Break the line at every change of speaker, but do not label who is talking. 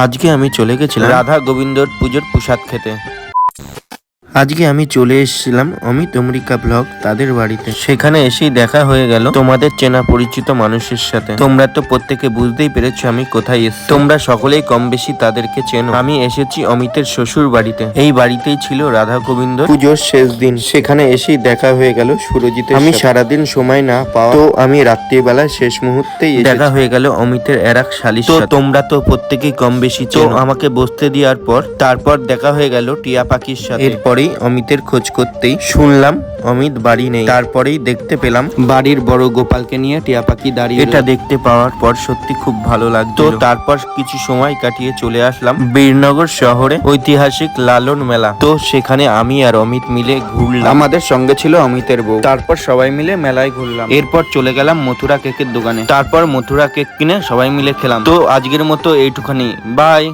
আজকে আমি চলে গেছিলাম রাধা গোবিন্দর পুজোর প্রসাদ খেতে। আজকে আমি চলে এসেছিলাম অমিত অমরিকা ব্লগ তাদের বাড়িতে। সেখানে এসেই দেখা হয়ে গেল তোমাদের চেনা পরিচিত মানুষের সাথে। তোমরা তো প্রত্যেকে বুঝতেই পেরেছো আমি কোথায় এসেছি। তোমরা সকলেই কম বেশি তাদেরকে চেনো। আমি এসেছি অমিতের শ্বশুর বাড়িতে। এই বাড়িতেই ছিল রাধা গোবিন্দ পুজোর শেষ দিন। সেখানে এসেই দেখা হয়ে গেল সুরজিতের। আমি সারাদিন সময় না পাওয়া তো আমি রাত্রিবেলা শেষ মুহূর্তেই দেখা হয়ে গেল অমিতের এরাক শালিশ। তো তোমরা তো প্রত্যেকেই কম বেশি চেনো। আমাকে বসতে দেওয়ার পর তারপর দেখা হয়ে গেল টিয়া পাখির সাথে। এরপরেই অমিতের খোঁজ করতেই শুনলাম অমিত বাড়ি নেই। তারপরেই দেখতে পেলাম বাড়ির বড় গোপালকে নিয়ে টিয়া পাখি দাঁড়িয়ে। এটা দেখতে পাওয়ার পর সত্যি খুব ভালো লাগতো। তারপর কিছু সময় কাটিয়ে চলে আসলাম বীরনগর শহরে ঐতিহাসিক লালন মেলা। তো সেখানে আমি আর অমিত মিলে ঘুরলাম। আমাদের সঙ্গে ছিল অমিতের বউ। তারপর সবাই মিলে মেলায় ঘুরলাম। এরপর চলে গেলাম মথুরা কেকের দোকানে। তারপর মথুরা কেক কিনে সবাই মিলে খেলাম। তো আজকের মতো এইটুখানি, বাই।